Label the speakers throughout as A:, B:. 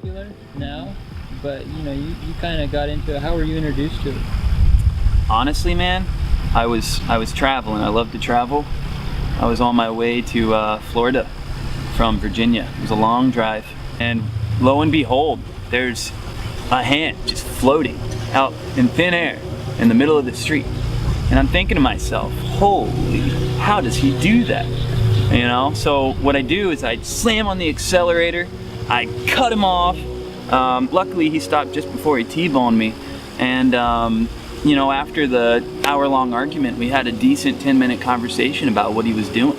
A: popular now, but you kind of got into it. How were you introduced to it?
B: Honestly, man, I was traveling. I love to travel. I was on my way to Florida from Virginia. It was a long drive, and lo and behold, there's a hand just floating out in thin air in the middle of the street. And I'm thinking to myself, holy, how does he do that? So what I do is I slam on the accelerator, I cut him off. Luckily he stopped just before he T-boned me. And after the hour-long argument, we had a decent 10-minute conversation about what he was doing.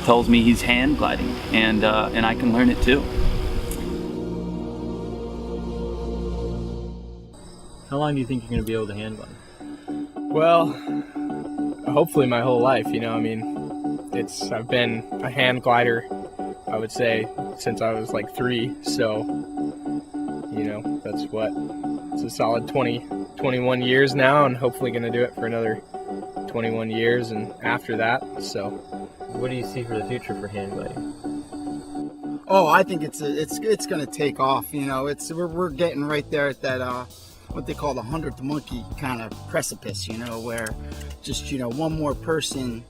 B: Tells me he's hand gliding, and I can learn it too.
A: How long do you think you're going to be able to hand glide?
C: Well, hopefully my whole life, I've been a hand glider, I would say, since I was like 3, so, it's a solid 21 years now, and hopefully going to do it for another 21 years and after that, so.
A: What do you see for the future for hand gliding?
D: Oh, I think it's going to take off, we're getting right there at that, what they call the 100th monkey kind of precipice, where just, one more person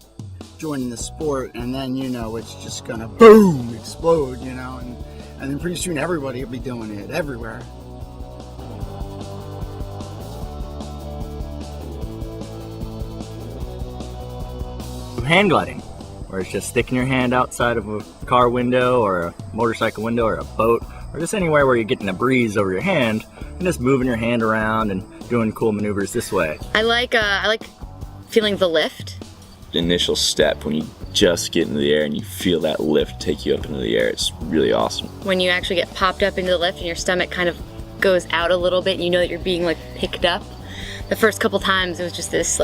D: joining the sport, and then, it's just gonna boom, explode, and then pretty soon everybody will be doing it everywhere.
E: Hand gliding, where it's just sticking your hand outside of a car window or a motorcycle window or a boat, or just anywhere where you're getting a breeze over your hand and just moving your hand around and doing cool maneuvers this way.
F: I like feeling the lift.
G: The initial step when you just get into the air and you feel that lift take you up into the air, it's really awesome.
F: When you actually get popped up into the lift and your stomach kind of goes out a little bit and you know that you're being picked up. The first couple times it was just this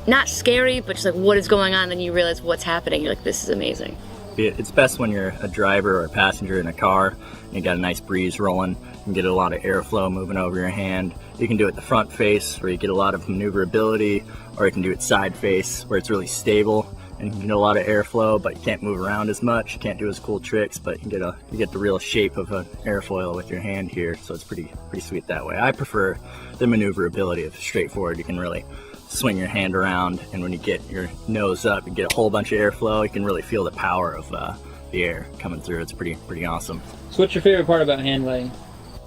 F: not scary, but just what is going on, and then you realize what's happening. You're like, this is amazing.
E: It's best when you're a driver or a passenger in a car and you got a nice breeze rolling and get a lot of airflow moving over your hand. You can do it the front face where you get a lot of maneuverability, or you can do it side face where it's really stable and you get a lot of airflow, but you can't move around as much, you can't do as cool tricks, but you get the real shape of an airfoil with your hand here, so it's pretty sweet that way. I prefer the maneuverability of straightforward. You can really swing your hand around, and when you get your nose up, you get a whole bunch of airflow. You can really feel the power of the air coming through. It's pretty awesome.
A: So what's your favorite part about hand gliding?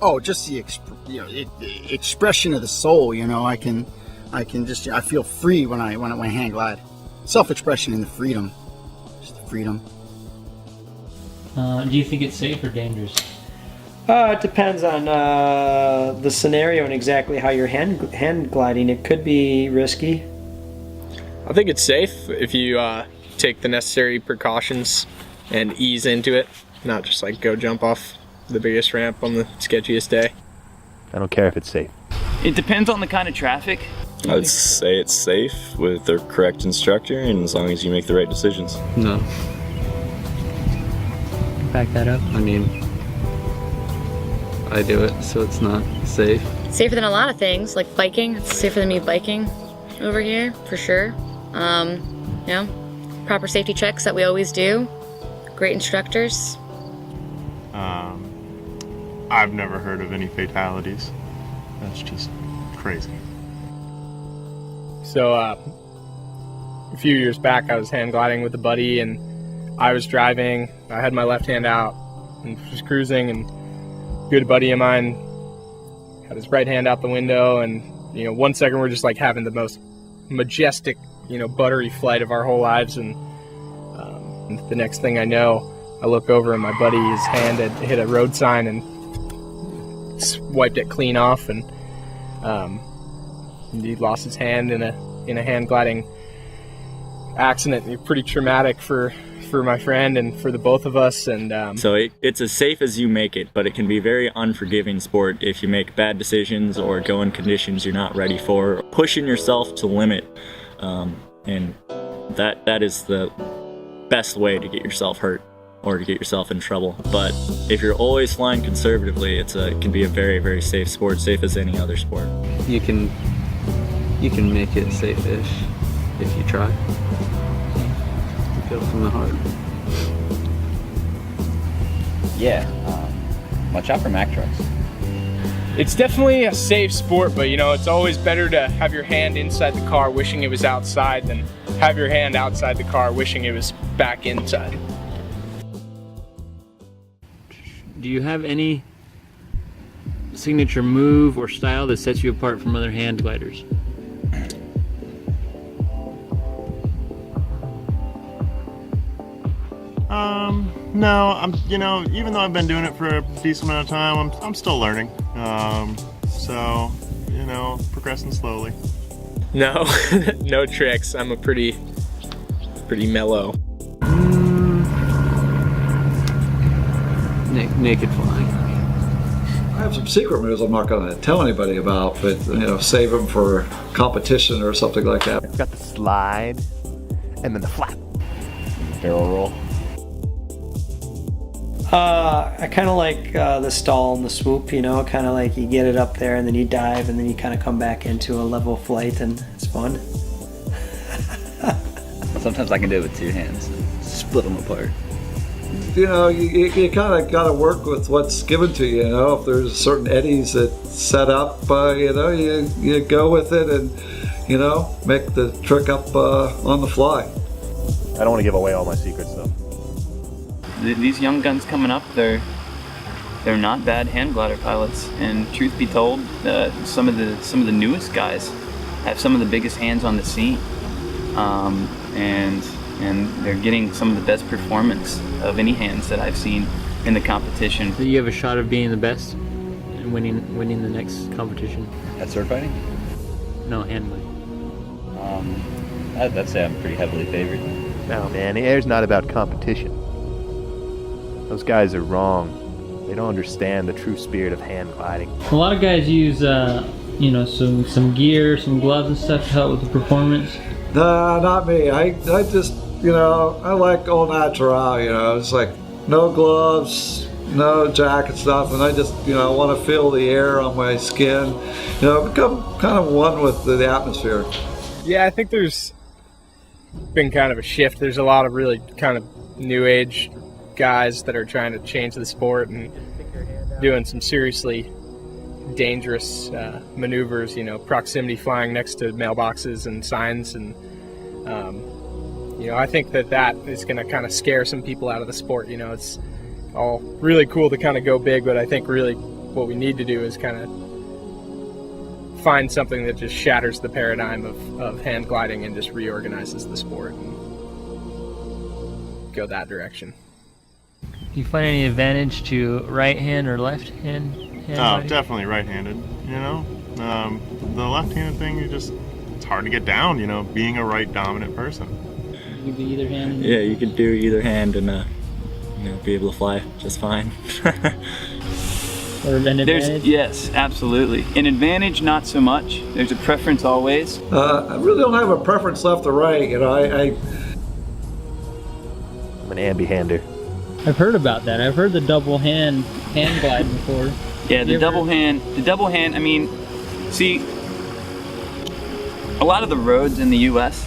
D: Oh, just the expression of the soul. I feel free when I hand glide. Self-expression and the freedom, just the freedom.
A: Do you think it's safe or dangerous?
H: It depends on the scenario and exactly how you're hand gliding. It could be risky.
C: I think it's safe if you take the necessary precautions and ease into it, not just go jump off the biggest ramp on the sketchiest day.
I: I don't care if it's safe.
B: It depends on the kind of traffic.
G: I would say it's safe with the correct instructor, and as long as you make the right decisions.
J: No.
A: Back that up.
J: I do it, so it's not safe.
F: Safer than a lot of things, like biking. It's safer than me biking over here, for sure. Proper safety checks that we always do. Great instructors.
K: I've never heard of any fatalities. That's just crazy.
C: So a few years back, I was hand gliding with a buddy, and I was driving. I had my left hand out and was cruising, and a good buddy of mine had his right hand out the window, and 1 second we're just having the most majestic, buttery flight of our whole lives, and the next thing I know, I look over and my buddy's hand had hit a road sign and wiped it clean off, and he lost his hand in a hand gliding accident. Pretty traumatic for my friend and for the both of us. And
G: so it's as safe as you make it, but it can be a very unforgiving sport if you make bad decisions or go in conditions you're not ready for, pushing yourself to limit, and that is the best way to get yourself hurt or to get yourself in trouble. But if you're always flying conservatively, it can be a very, very safe sport, safe as any other sport.
J: You can make it safe-ish if you try. You feel from the heart.
L: Yeah, Watch out for Mack trucks.
C: It's definitely a safe sport, but you know, it's always better to have your hand inside the car wishing it was outside than have your hand outside the car wishing it was back inside.
A: Do you have any signature move or style that sets you apart from other hand gliders?
K: No, you know, even though I've been doing it for a decent amount of time, I'm still learning. So, you know, progressing slowly.
C: No, no tricks. I'm a pretty mellow.
J: Naked flying.
M: I have some secret moves I'm not going to tell anybody about, but you know, save them for competition or something like that.
I: It's got the slide and then the flap. Barrel roll.
H: I kind of like the stall and the swoop, you know, kind of like you get it up there and then you dive and then you kind of come back into a level flight and it's fun.
L: Sometimes I can do it with two hands, split them apart.
M: You know, you kind of got to work with what's given to you. You know, if there's certain eddies that set up, you know, you go with it and, you know, make the trick up on the fly.
I: I don't want to give away all my secrets though.
B: These young guns coming up, they're not bad hand glider pilots, and truth be told, some of the newest guys have some of the biggest hands on the scene, and they're getting some of the best performance of any hands that I've seen in the competition.
A: Do you have a shot of being the best and winning the next competition?
L: At sword fighting?
A: No, hand gliding.
L: I'd say I'm pretty heavily favored.
I: No, man, the air's not about competition. Those guys are wrong. They don't understand the true spirit of hand gliding.
A: A lot of guys use, you know, some gear, some gloves and stuff to help with the performance.
M: Nah, not me. I just, you know, I like all natural, you know. It's like no gloves, no jacket stuff, and I just, you know, want to feel the air on my skin. You know, become kind of one with the atmosphere.
C: Yeah, I think there's been kind of a shift. There's a lot of really kind of new age guys that are trying to change the sport and doing some seriously dangerous maneuvers, you know, proximity flying next to mailboxes and signs, and you know, I think that is going to kind of scare some people out of the sport. You know, it's all really cool to kind of go big, but I think really what we need to do is kind of find something that just shatters the paradigm of hand gliding and just reorganizes the sport and go that direction.
A: Do you find any advantage to right hand or left hand?
K: Definitely right-handed, you know. The left-handed thing, it's hard to get down, you know, being a right dominant person.
A: You can do either hand?
G: Yeah, you can do either hand and you know, be able to fly just fine.
A: Or an advantage?
B: Yes, absolutely. An advantage, not so much. There's a preference always.
M: I really don't have a preference left or right, you know. I'm
I: an ambi-hander.
A: I've heard about that. I've heard the double hand glide before.
B: Yeah, the double hand, I mean, see, a lot of the roads in the US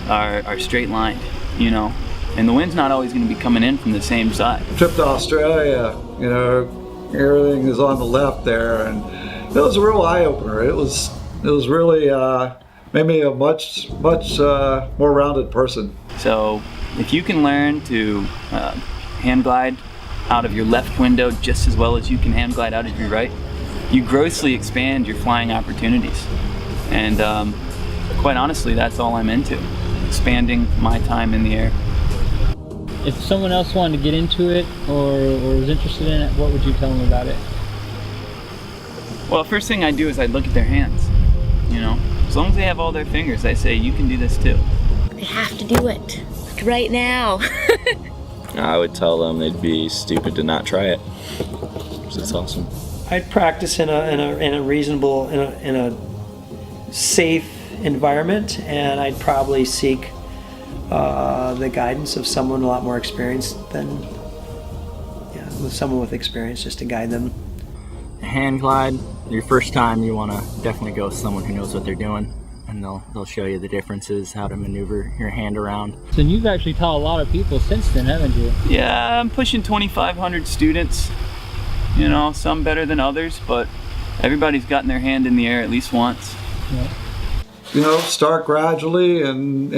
B: are straight lined, you know, and the wind's not always going to be coming in from the same side.
M: Trip to Australia, you know, everything is on the left there, and it was a real eye-opener. It was really made me a much more rounded person.
B: So if you can learn to hand glide out of your left window just as well as you can hand glide out of your right, you grossly expand your flying opportunities. And quite honestly, that's all I'm into, expanding my time in the air.
A: If someone else wanted to get into it or was interested in it, what would you tell them about it?
B: Well, first thing I do is I look at their hands, you know. As long as they have all their fingers, I say, you can do this too.
F: They have to do it, like right now.
G: I would tell them they'd be stupid to not try it. It's awesome.
H: I'd practice in a reasonable, in a safe environment, and I'd probably seek the guidance of someone a lot more experienced than, with someone with experience, just to guide them.
E: Hand glide, your first time, you want to definitely go with someone who knows what they're doing, and they'll show you the differences, how to maneuver your hand around.
A: So you've actually taught a lot of people since then, haven't you?
B: Yeah, I'm pushing 2,500 students. You know, some better than others, but everybody's gotten their hand in the air at least once.
M: You know, start gradually and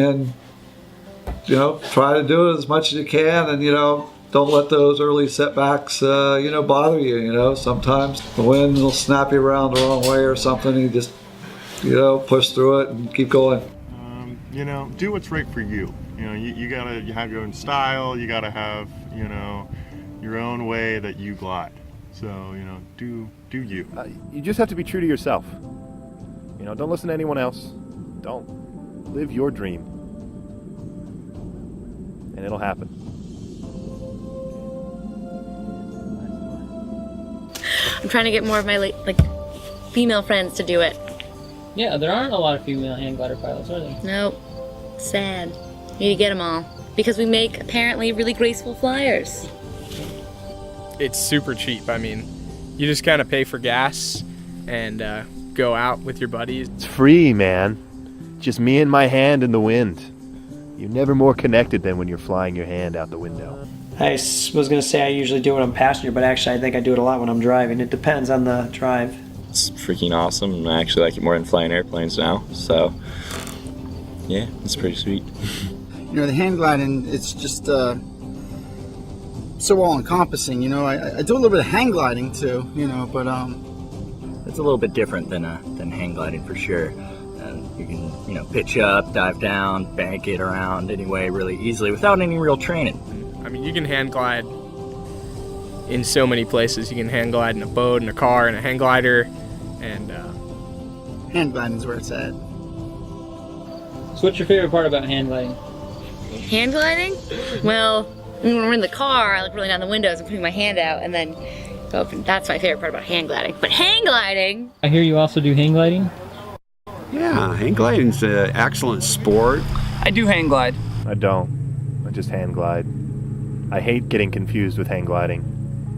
M: you know, try to do it as much as you can, and you know, don't let those early setbacks you know, bother you. You know, sometimes the wind will snap you around the wrong way or something, and you just, you know, push through it and keep going.
K: You know, do what's right for you. You know, you gotta have your own style. You gotta have, you know, your own way that you glide. So, you know, do you.
I: You just have to be true to yourself. You know, don't listen to anyone else. Don't. Live your dream. And it'll happen.
F: I'm trying to get more of my like female friends to do it.
N: Yeah, there aren't a lot of female hang glider pilots, are there?
F: Nope. Sad. Need to get them all. Because we make, apparently, really graceful flyers.
C: It's super cheap. I mean, you just kind of pay for gas and go out with your buddies.
I: It's free, man. Just me and my hand in the wind. You're never more connected than when you're flying your hand out the window.
H: I was going to say I usually do it on passenger, but actually I think I do it a lot when I'm driving. It depends on the drive.
G: It's freaking awesome, and I actually like it more than flying airplanes now. So, yeah, it's pretty sweet.
D: You know, the hang gliding, it's just so all-encompassing. You know, I do a little bit of hang gliding too. You know, but
E: It's a little bit different than hang gliding for sure. And you can, you know, pitch up, dive down, bank it around anyway really easily without any real training.
C: I mean, you can hang glide in so many places. You can hang glide in a boat, in a car, in a hang glider, and
D: hand gliding is where it's at.
N: So what's your favorite part about hand gliding?
F: Hand gliding? Well, when we're in the car, I like rolling down the windows and putting my hand out and then go up, and that's my favorite part about hand gliding. But hang gliding!
N: I hear you also do hang gliding?
O: Yeah, hang gliding's an excellent sport.
B: I do hang glide.
I: I don't. I just hand glide. I hate getting confused with hang gliding.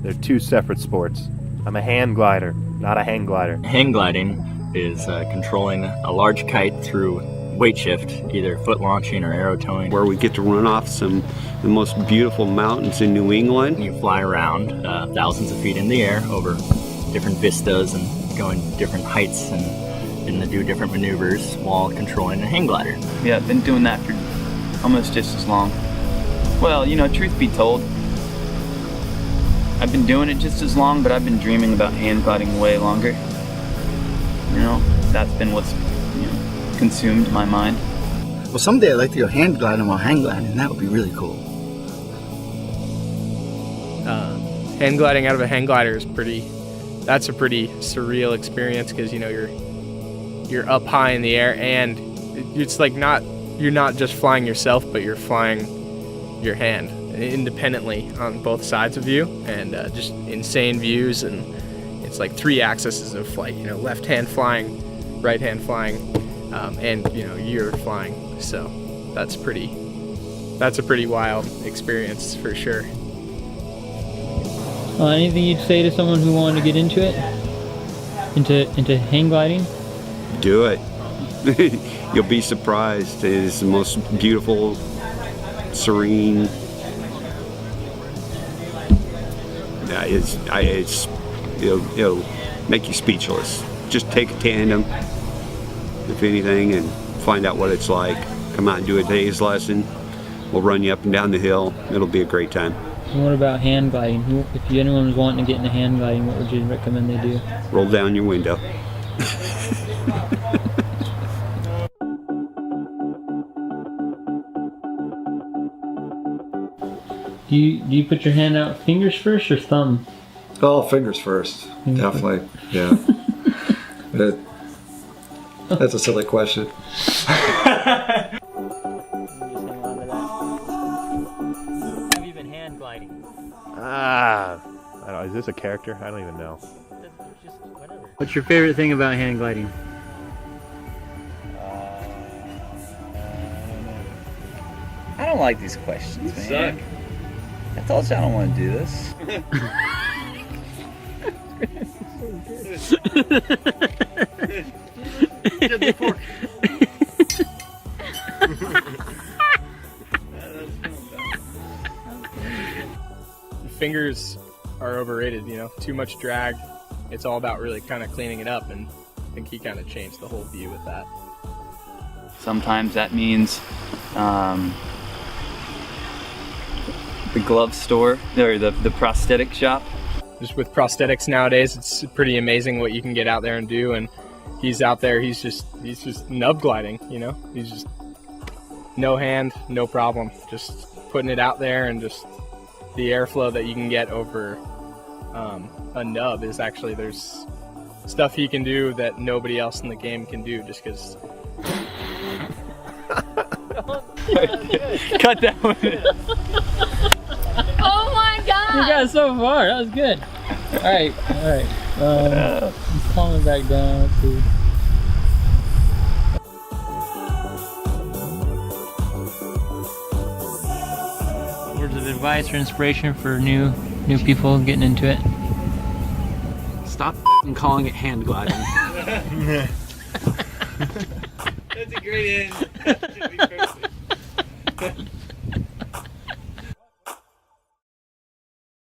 I: They're two separate sports. I'm a hand glider, not a hang glider.
E: Hang gliding is controlling a large kite through weight shift, either foot launching or arrow towing.
O: Where we get to run off the most beautiful mountains in New England.
E: You fly around thousands of feet in the air over different vistas and going different heights and do different maneuvers while controlling a hang glider.
B: Yeah, I've been doing that for almost just as long. Well, you know, truth be told, I've been doing it just as long, but I've been dreaming about hand gliding way longer. You know, that's been what's, you know, consumed my mind.
D: Well, someday I'd like to go hand gliding while hang gliding, and that would be really cool.
C: Hand gliding out of a hang glider is that's a pretty surreal experience, because, you know, you're up high in the air, and it's like you're not just flying yourself, but you're flying your hand independently on both sides of you, and just insane views, and it's like 3 axes of flight, you know, left hand flying, right hand flying, and you know, you're flying. So that's a pretty wild experience for sure.
N: Anything you'd say to someone who wanted to get into it? Into hang gliding?
O: Do it. You'll be surprised. It is the most beautiful, serene. Yeah, it'll make you speechless. Just take a tandem, if anything, and find out what it's like. Come out and do a day's lesson. We'll run you up and down the hill. It'll be a great time.
N: And what about hand gliding? If anyone was wanting to get into hand gliding, what would you recommend they do?
O: Roll down your window.
N: Do you put your hand out fingers first or thumb?
M: Oh, fingers first. Definitely. Yeah. That's a silly question.
A: Have you been hand gliding?
I: I don't know, is this a character? I don't even know.
A: Just whatever. What's your favorite thing about hand gliding?
L: I don't like these questions, man. I told you I don't want to do this.
K: Get the fork.
C: Fingers are overrated. You know, too much drag. It's all about really kind of cleaning it up, and I think he kind of changed the whole view with that.
B: Sometimes that means the glove store or the prosthetic shop.
C: Just with prosthetics nowadays, it's pretty amazing what you can get out there and do. And he's out there, he's just nub gliding, you know? He's just no hand, no problem. Just putting it out there, and just the airflow that you can get over a nub is actually, there's stuff he can do that nobody else in the game can do, just because.
B: Cut that one.
F: Oh my god!
N: You got so far. That was good. All right. Let's calm it back down. Let's see. Words of advice or inspiration for new people getting into it?
J: Stop calling it hand gliding.
B: That's a great end.